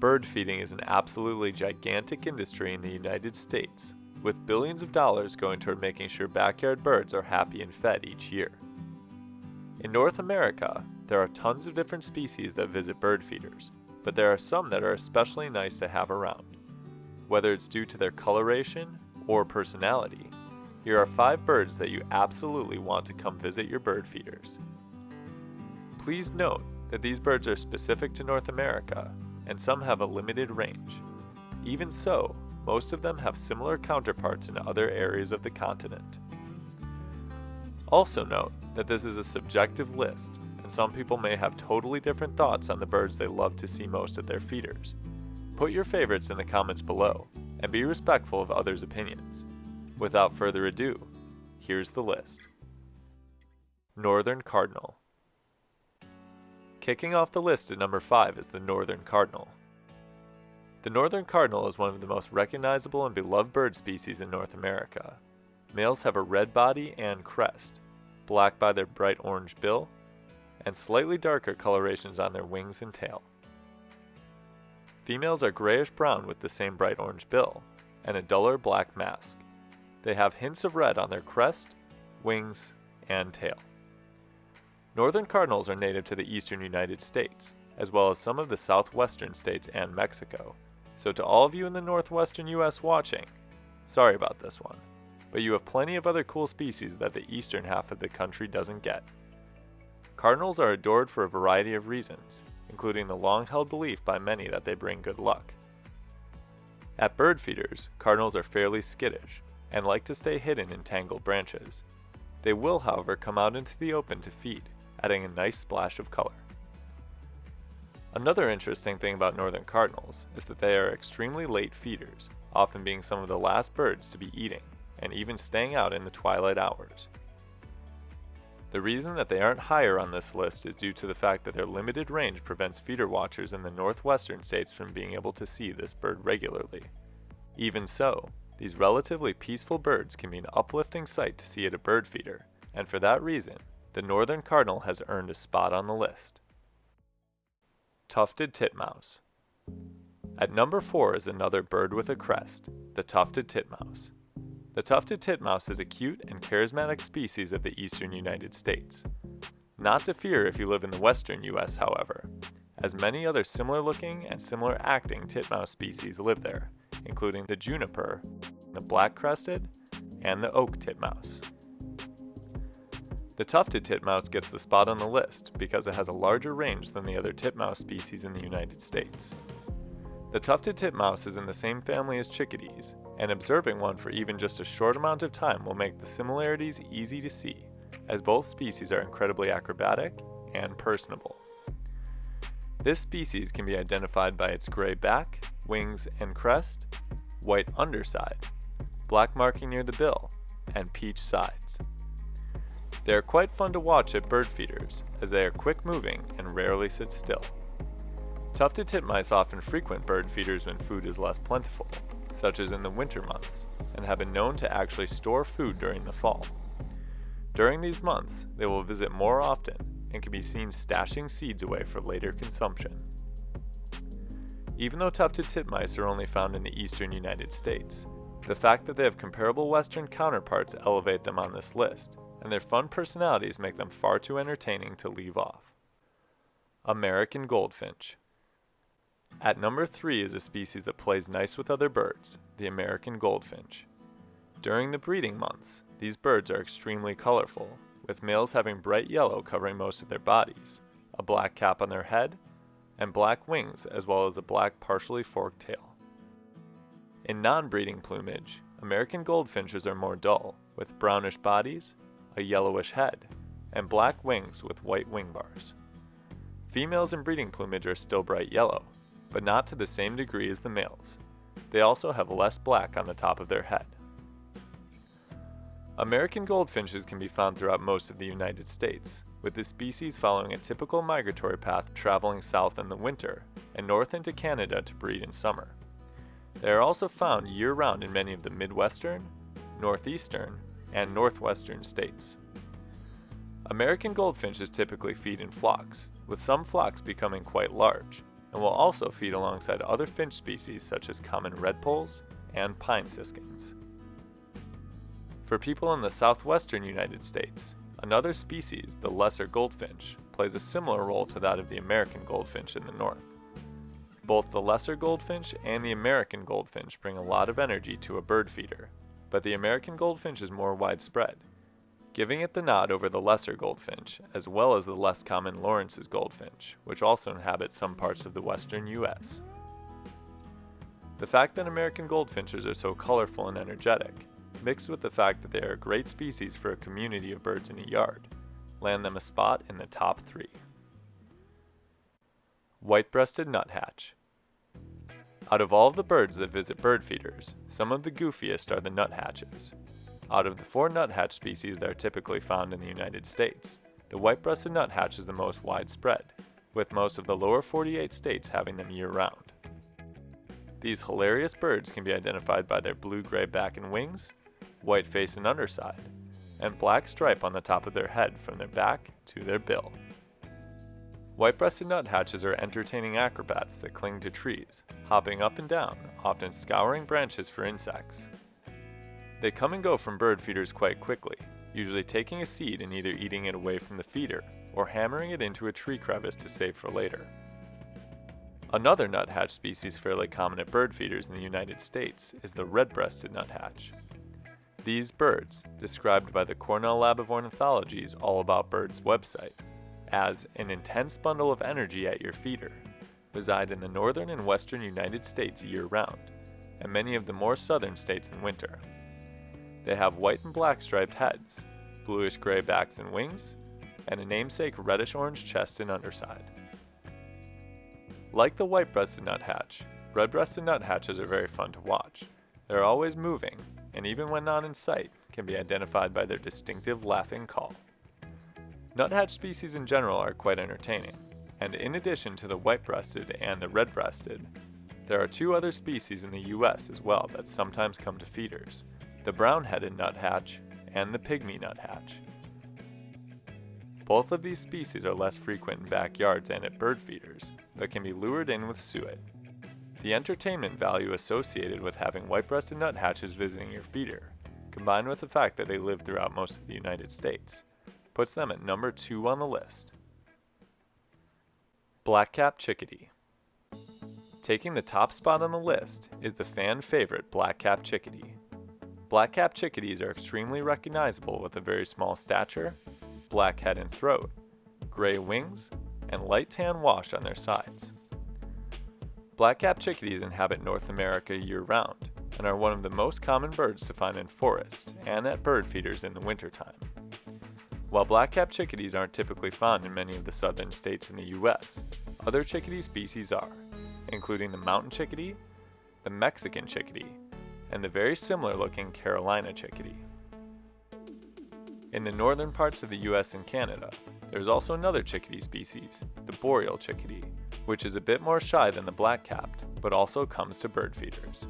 Bird feeding is an absolutely gigantic industry in the United States, with billions of dollars going toward making sure backyard birds are happy and fed each year. In North America, there are tons of different species that visit bird feeders, but there are some that are especially nice to have around. Whether it's due to their coloration or personality, here are 5 birds that you absolutely want to come visit your bird feeders. Please note that these birds are specific to North America, and some have a limited range. Even so, most of them have similar counterparts in other areas of the continent. Also note that this is a subjective list, and some people may have totally different thoughts on the birds they love to see most at their feeders. Put your favorites in the comments below, and be respectful of others' opinions. Without further ado, here's the list. Northern Cardinal. Kicking off the list at number 5 is the Northern Cardinal. The Northern Cardinal is one of the most recognizable and beloved bird species in North America. Males have a red body and crest, black by their bright orange bill, and slightly darker colorations on their wings and tail. Females are grayish-brown with the same bright orange bill, and a duller black mask. They have hints of red on their crest, wings, and tail. Northern Cardinals are native to the eastern United States, as well as some of the southwestern states and Mexico. So to all of you in the northwestern US watching, sorry about this one, but you have plenty of other cool species that the eastern half of the country doesn't get. Cardinals are adored for a variety of reasons, including the long-held belief by many that they bring good luck. At bird feeders, cardinals are fairly skittish and like to stay hidden in tangled branches. They will, however, come out into the open to feed, adding a nice splash of color. Another interesting thing about northern cardinals is that they are extremely late feeders, often being some of the last birds to be eating, and even staying out in the twilight hours. The reason that they aren't higher on this list is due to the fact that their limited range prevents feeder watchers in the northwestern states from being able to see this bird regularly. Even so, these relatively peaceful birds can be an uplifting sight to see at a bird feeder, and for that reason, the Northern Cardinal has earned a spot on the list. Tufted Titmouse. At number 4 is another bird with a crest, the Tufted Titmouse. The Tufted Titmouse is a cute and charismatic species of the eastern United States. Not to fear if you live in the western US, however, as many other similar looking and similar acting titmouse species live there, including the juniper, the black-crested, and the oak titmouse. The tufted titmouse gets the spot on the list because it has a larger range than the other titmouse species in the United States. The tufted titmouse is in the same family as chickadees, and observing one for even just a short amount of time will make the similarities easy to see, as both species are incredibly acrobatic and personable. This species can be identified by its gray back, wings, and crest, white underside, black marking near the bill, and peach sides. They are quite fun to watch at bird feeders, as they are quick moving and rarely sit still. Tufted titmice often frequent bird feeders when food is less plentiful, such as in the winter months, and have been known to actually store food during the fall. During these months, they will visit more often and can be seen stashing seeds away for later consumption. Even though tufted titmice are only found in the eastern United States, the fact that they have comparable western counterparts elevate them on this list, and their fun personalities make them far too entertaining to leave off. American Goldfinch. At number 3 is a species that plays nice with other birds, the American Goldfinch. During the breeding months, these birds are extremely colorful, with males having bright yellow covering most of their bodies, a black cap on their head, and black wings as well as a black partially forked tail. In non-breeding plumage, American goldfinches are more dull, with brownish bodies, a yellowish head, and black wings with white wing bars. Females in breeding plumage are still bright yellow, but not to the same degree as the males. They also have less black on the top of their head. American goldfinches can be found throughout most of the United States, with the species following a typical migratory path traveling south in the winter and north into Canada to breed in summer. They are also found year-round in many of the Midwestern, Northeastern, and Northwestern states. American goldfinches typically feed in flocks, with some flocks becoming quite large, and will also feed alongside other finch species such as common redpolls and pine siskins. For people in the southwestern United States, another species, the lesser goldfinch, plays a similar role to that of the American goldfinch in the north. Both the lesser goldfinch and the American goldfinch bring a lot of energy to a bird feeder, but the American goldfinch is more widespread, giving it the nod over the lesser goldfinch, as well as the less common Lawrence's goldfinch, which also inhabits some parts of the western U.S. The fact that American goldfinches are so colorful and energetic, mixed with the fact that they are a great species for a community of birds in a yard, land them a spot in the top 3. White-breasted nuthatch. Out of all of the birds that visit bird feeders, some of the goofiest are the nuthatches. Out of the 4 nuthatch species that are typically found in the United States, the white-breasted nuthatch is the most widespread, with most of the lower 48 states having them year-round. These hilarious birds can be identified by their blue-gray back and wings, white face and underside, and black stripe on the top of their head from their back to their bill. White-breasted nuthatches are entertaining acrobats that cling to trees, hopping up and down, often scouring branches for insects. They come and go from bird feeders quite quickly, usually taking a seed and either eating it away from the feeder or hammering it into a tree crevice to save for later. Another nuthatch species fairly common at bird feeders in the United States is the red-breasted nuthatch. These birds, described by the Cornell Lab of Ornithology's All About Birds website as an intense bundle of energy at your feeder, reside in the northern and western United States year-round, and many of the more southern states in winter. They have white and black striped heads, bluish-gray backs and wings, and a namesake reddish-orange chest and underside. Like the white-breasted nuthatch, red-breasted nuthatches are very fun to watch. They're always moving, and even when not in sight, can be identified by their distinctive laughing call. Nuthatch species in general are quite entertaining, and in addition to the white-breasted and the red-breasted, there are 2 other species in the US as well that sometimes come to feeders, the brown-headed nuthatch and the pygmy nuthatch. Both of these species are less frequent in backyards and at bird feeders, but can be lured in with suet. The entertainment value associated with having white-breasted nuthatches visiting your feeder, combined with the fact that they live throughout most of the United States, puts them at number 2 on the list. Black-capped chickadee. Taking the top spot on the list is the fan favorite black-capped chickadee. Black-capped chickadees are extremely recognizable with a very small stature, black head and throat, gray wings, and light tan wash on their sides. Black-capped chickadees inhabit North America year-round and are one of the most common birds to find in forests and at bird feeders in the wintertime. While black-capped chickadees aren't typically found in many of the southern states in the U.S., other chickadee species are, including the mountain chickadee, the Mexican chickadee, and the very similar-looking Carolina chickadee. In the northern parts of the U.S. and Canada, there's also another chickadee species, the boreal chickadee, which is a bit more shy than the black-capped, but also comes to bird feeders.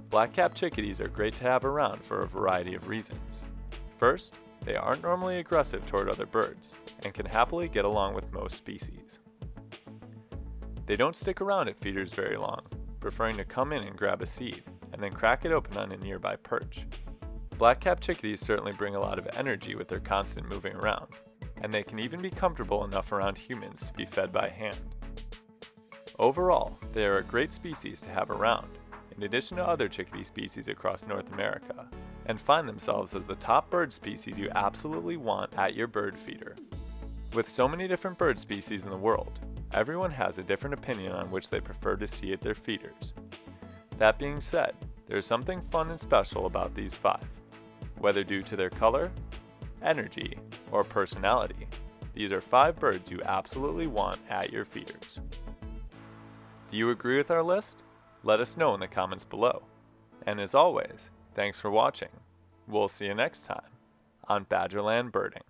Black-capped chickadees are great to have around for a variety of reasons. First, they aren't normally aggressive toward other birds, and can happily get along with most species. They don't stick around at feeders very long, preferring to come in and grab a seed, and then crack it open on a nearby perch. Black-capped chickadees certainly bring a lot of energy with their constant moving around, and they can even be comfortable enough around humans to be fed by hand. Overall, they are a great species to have around, in addition to other chickadee species across North America, and find themselves as the top bird species you absolutely want at your bird feeder. With so many different bird species in the world, everyone has a different opinion on which they prefer to see at their feeders. That being said, there's something fun and special about these 5. Whether due to their color, energy, or personality, these are 5 birds you absolutely want at your feeders. Do you agree with our list? Let us know in the comments below. And as always, thanks for watching. We'll see you next time on Badgerland Birding.